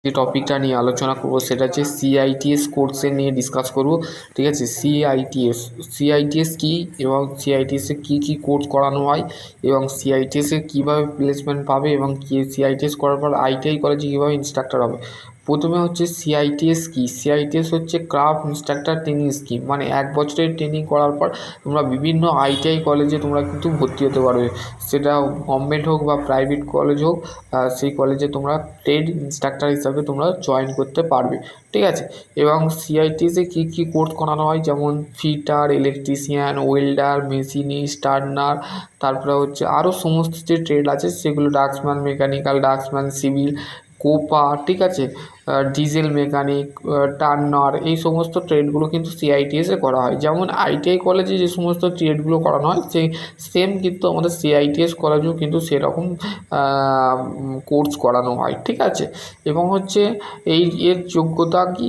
যে টপিকটা নিয়ে আলোচনা করব সেটা হচ্ছে সিআইটিএস কোর্সের নিয়ে ডিসকাস করব। ঠিক আছে, সিআইটিএস কী এবং সিআইটিএসে কী কী কোর্স করানো হয় এবং সিআইটিএসে কীভাবে প্লেসমেন্ট পাবে এবং সিআইটিএস করার পর আইটিআই কলেজে কীভাবে ইনস্ট্রাক্টর হবে। প্রথমে হচ্ছে সিআইটিএস কী। সিআইটিএস হচ্ছে ক্রাফট ইনস্ট্রাক্টর ট্রেনিং স্কিম, মানে 1 বছরের ট্রেনিং করার পর তোমরা বিভিন্ন আইটিআই কলেজে তোমরা কিন্তু ভর্তি হতে পারবে, সেটা গভর্নমেন্ট হোক বা প্রাইভেট কলেজ হোক। সেই কলেজে তোমরা ট্রেড ইনস্ট্রাক্টর হিসাবে তোমরা জয়েন করতে পারবে। ঠিক আছে, এবং সিআইটিএসে কী কী কোর্স করানো হয়, যেমন fitter, electrician, welder, machinist, turner, তারপরে হচ্ছে আরও সমস্ত যে ট্রেড আছে সেগুলো draughtsman, mechanical draughtsman, civil, COPA, ঠিক আছে, ডিজেল মেকানিক, টার্নার, এই সমস্ত ট্রেডগুলো কিন্তু সিআইটিএসে করা হয়। যেমন আইটিআই কলেজে যে সমস্ত ট্রেডগুলো করানো হয় সেই সেম কিন্তু আমাদের সিআইটিএস কলেজেও কিন্তু সেরকম কোর্স করানো হয়। ঠিক আছে, এবং হচ্ছে এর যোগ্যতা কি,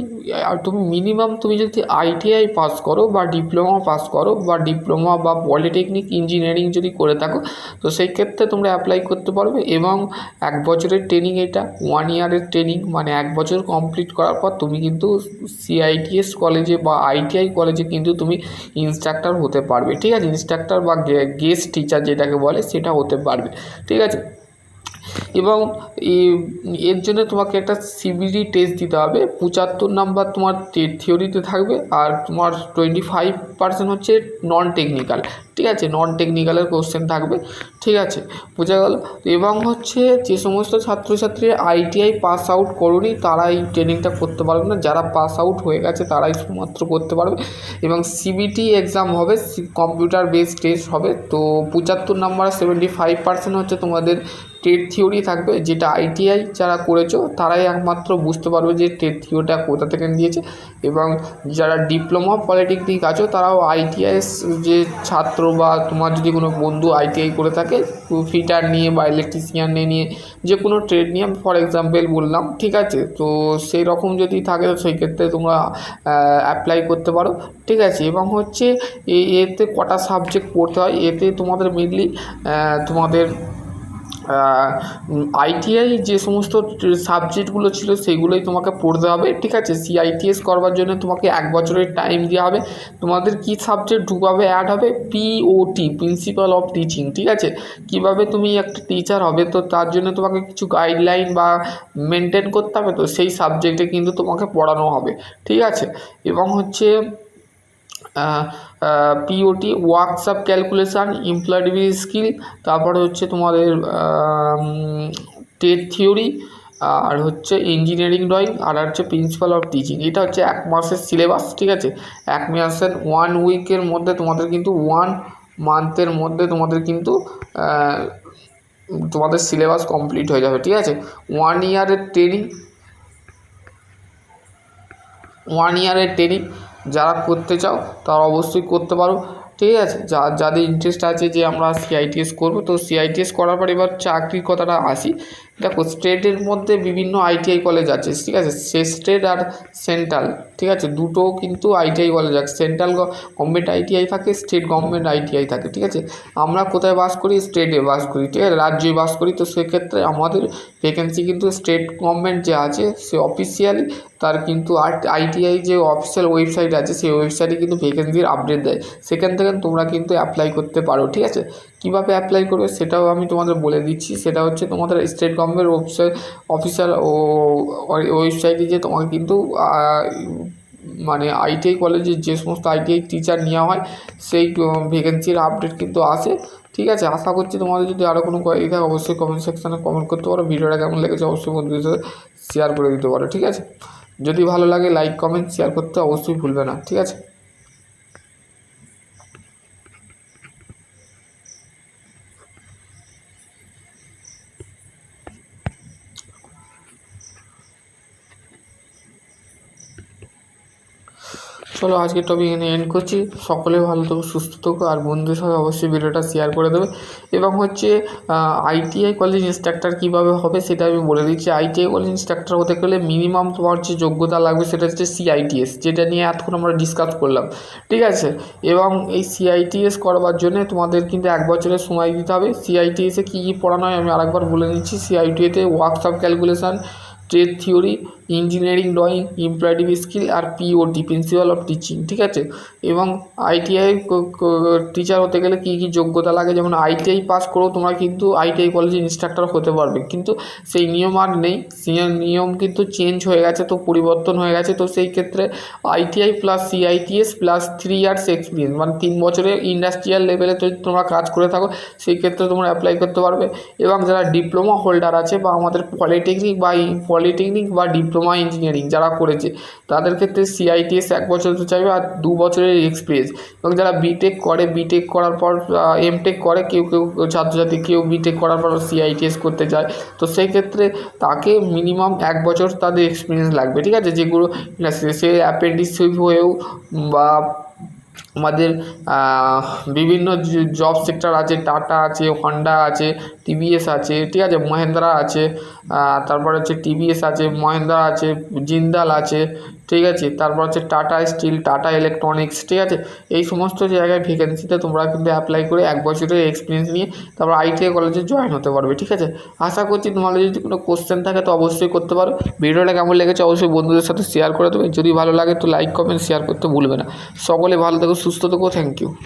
তুমি মিনিমাম তুমি যদি আইটিআই পাস করো বা ডিপ্লোমা পাস করো বা ডিপ্লোমা বা পলিটেকনিক ইঞ্জিনিয়ারিং যদি করে থাকো তো সেই ক্ষেত্রে তোমরা অ্যাপ্লাই করতে পারবে। এবং 1 বছরের ট্রেনিং, এটা 1 ইয়ারের ট্রেনিং, মানে 1 বছর কমপ্লিট করার পর তুমি কিন্তু সিআইটিএস কলেজে বা আইটিআই কলেজে কিন্তু তুমি ইনস্ট্রাক্টর হতে পারবে। ঠিক আছে, ইনস্ট্রাক্টর বা গেস্ট টিচার যেটাকে বলে সেটা হতে পারবে। ঠিক আছে, এবং এর জন্য তোমাকে একটা সিবিটি টেস্ট দিতে হবে। 75 নাম্বার তোমার থিওরিতে থাকবে আর তোমার 25% হচ্ছে নন টেকনিক্যাল। ঠিক আছে, নন টেকনিক্যালের কোশ্চেন থাকবে। ঠিক আছে, বোঝা গেল। এবং হচ্ছে যে সমস্ত ছাত্রছাত্রীরা আইটিআই পাস আউট করোনি তারা এই ট্রেনিংটা করতে পারবে না, যারা পাস আউট হয়ে গেছে তারাই শুধুমাত্র করতে পারবে। এবং সিবিটি এক্সাম হবে, কম্পিউটার বেসড টেস্ট হবে। তো 75 নাম্বার 75% হচ্ছে তোমাদের টেট থিওরি থাকবে, যেটা আইটিআই যারা করেছো তারাই একমাত্র বুঝতে পারবে যে টেট থিওরিটা কোথা থেকে দিয়েছে। এবং যারা ডিপ্লোমা পলিটেকনিক আছো তারাও আইটিআইএস যে ছাত্র বা তোমার যদি কোনো বন্ধু আইটিআই করে থাকে ফিটার নিয়ে বা ইলেকট্রিশিয়ান নিয়ে যে কোনো ট্রেড নিয়ে ফর এক্সাম্পল বললাম। ঠিক আছে, তো সেই রকম যদি থাকে তো সেই ক্ষেত্রে তোমরা অ্যাপ্লাই করতে পারো। ঠিক আছে, এবং হচ্ছে এতে কটা সাবজেক্ট পড়তে হয়, এতে তোমাদের মেনলি তোমাদের আইটিআই যে সমস্ত সাবজেক্টগুলো ছিল সেগুলোই তোমাকে পড়তে হবে। ঠিক আছে, সিআইটিএস করবার জন্য তোমাকে 1 বছরের টাইম দেওয়া হবে। তোমাদের কি সাবজেক্ট ঢুকাবে, অ্যাড হবে পিওটি, প্রিন্সিপাল অফ টিচিং। ঠিক আছে, কিভাবে তুমি একটা টিচার হবে তো তার জন্য তোমাকে কিছু গাইডলাইন বা মেনটেন করতে হবে, তো সেই সাবজেক্টে কিন্তু তোমাকে পড়ানো হবে। ঠিক আছে, এবং হচ্ছে পিওটি ওয়ার্কশপ ক্যালকুলেশান, এমপ্লয়েবিলিটি স্কিল, তারপরে হচ্ছে তোমাদের টেট থিওরি, আর হচ্ছে ইঞ্জিনিয়ারিং ড্রয়িং, আর হচ্ছে প্রিন্সিপাল অফ টিচিং। এটা হচ্ছে 1 মাসের সিলেবাস। ঠিক আছে, 1 মাসের 1 উইকের মধ্যে তোমাদের কিন্তু 1 মান্থের মধ্যে তোমাদের কিন্তু তোমাদের সিলেবাস কমপ্লিট হয়ে যাবে। ঠিক আছে, 1 ইয়ারের ট্রেনিং, 1 ইয়ারের ট্রেনিং যারা করতে চাও তারা অবশ্যই করতে পারো। ঠিক আছে, যাদের ইন্টারেস্ট আছে যে আমরা সিআইটিএস করবো, তো সিআইটিএস করার পর এবার চাকরির কথাটা আসি। দেখো, স্টেটের মধ্যে বিভিন্ন আইটিআই কলেজ আছে। ঠিক আছে, স্টেট আর সেন্ট্রাল, ঠিক আছে, দুটো কিন্তু আইটিআই কলেজ আছে। সেন্ট্রাল গভর্নমেন্ট আইটিআই থাকে, স্টেট গভর্নমেন্ট আইটিআই থাকে। ঠিক আছে, আমরা কোথায় বাস করি? স্টেটে বাস করি। ঠিক আছে, রাজ্যে বাস করি। তো সেক্ষেত্রে আমাদের ভ্যাকেন্সি কিন্তু স্টেট গভর্নমেন্ট যে আছে সে অফিসিয়ালি তার কিন্তু আইটিআই যে অফিসিয়াল ওয়েবসাইট আছে সেই ওয়েবসাইটে কিন্তু ভ্যাকেন্সির আপডেট দেয়, সেখান থেকে তোমরা কিন্তু অ্যাপ্লাই করতে পারো। ঠিক আছে, কীভাবে অ্যাপ্লাই করবে সেটাও আমি তোমাদের বলে দিচ্ছি। সেটা হচ্ছে তোমাদের স্টেট গভর্নমেন্ট অফিসিয়াল ওয়েবসাইটে যে তোমাকে কিন্তু মানে আইটিআই কলেজে যে সমস্ত আইটিআই টিচার নেওয়া হয় সেই ভ্যাকেন্সির আপডেট কিন্তু আসে। ঠিক আছে, আশা করছি তোমাদের যদি আরও কোনো কোয়ারি থাকে অবশ্যই কমেন্ট সেকশানে কমেন্ট করতে পারো। ভিডিওটা কেমন লেগেছে অবশ্যই বন্ধুদের সাথে শেয়ার করে দিতে পারো। ঠিক আছে, যদি ভালো লাগে লাইক কমেন্ট শেয়ার করতে অবশ্যই ভুলবে না। ঠিক আছে। চলো আজকের টপিক এখানে এন্ড করছি। সকলে ভালো থাকো, সুস্থ থাকো, আর বন্ধুদের সাথে অবশ্যই ভিডিওটা শেয়ার করে দেবে। এবং হচ্ছে আইটিআই কলেজ ইনস্ট্রাক্টর কীভাবে হবে সেটা আমি বলে দিচ্ছি। আইটিআই কলেজ ইনস্ট্রাক্টর হতে গেলে মিনিমাম তোমার যে যোগ্যতা লাগবে সেটা হচ্ছে সিআইটিএস, যেটা নিয়ে এতক্ষণ আমরা ডিসকাস করলাম। ঠিক আছে, এবং এই সিআইটিএস করবার জন্য তোমাদের কিন্তু 1 বছরের সময় দিতে হবে। সিআইটিএসে কী কী পড়ানো হয় আমি আরেকবার বলে নিচ্ছি। সিআইটিএতে workshop calculation, trade theory, engineering drawing, imperative skill আর পিওটি প্রিন্সিপাল অফ টিচিং, ঠিক আছে। এবং আইটিআই টিচার হতে গেলে কী কী যোগ্যতা লাগে, যেমন আইটিআই পাস করেও তোমরা কিন্তু আইটিআই কলেজে ইনস্ট্রাক্টর হতে পারবে, কিন্তু সেই নিয়ম আর নেই, সেই নিয়ম কিন্তু চেঞ্জ হয়ে গেছে, তো পরিবর্তন হয়ে গেছে। তো সেই ক্ষেত্রে ITI plus CITS plus 3 years experience, মানে 3 বছরের ইন্ডাস্ট্রিয়াল লেভেলে যদি তোমরা কাজ করে থাকো সেই ক্ষেত্রে তোমরা অ্যাপ্লাই করতে পারবে। এবং যারা ডিপ্লোমা হোল্ডার আছে বা আমাদের পলিটেকনিক বা ডিপ্লোমা ইঞ্জিনিয়ারিং যারা করেছে তাদের ক্ষেত্রে সিআইটিএস 1 বছর তো চাইবে আর 2 বছরের এক্সপিরিয়েন্স। এবং যারা বিটেক করে, বিটেক করার পর এমটেক করে, কেউ ছাত্রছাত্রী কেউ বিটেক করার পর সিআইটিএস করতে চায়, তো সেই ক্ষেত্রে তাকে মিনিমাম 1 বছর তাদের এক্সপিরিয়েন্স লাগবে, ঠিক আছে। যেগুলো সে অ্যাপ্রেন্টিসশিপ হয়েও বা আমাদের বিভিন্ন জব সেক্টর আছে, টাটা আছে, হন্ডা আছে, টিভিএস আছে, ঠিক আছে, মহেন্দ্রা আছে, তারপর হচ্ছে টিভিএস আছে, মহেন্দ্রা আছে, জিন্দাল আছে, ঠিক আছে, তারপর হচ্ছে টাটা স্টিল, টাটা ইলেকট্রনিক্স, ঠিক আছে। এই সমস্ত জায়গায় ভ্যাকেন্সিতে তোমরা কিন্তু অ্যাপ্লাই করে 1 বছরের এক্সপিরিয়েন্স নিয়ে তারপর আইটিআই কলেজে জয়েন হতে পারবে, ঠিক আছে। আশা করছি তোমাদের যদি কোনো কোশ্চেন থাকে তো অবশ্যই করতে পারো। ভিডিওটা কেমন লেগেছে অবশ্যই বন্ধুদের সাথে শেয়ার করে দেবে, যদি ভালো লাগে তো লাইক কমেন্ট শেয়ার করতে ভুলবে না। সকলে ভালো থেকো, সুস্থ থেকো, থ্যাংক ইউ।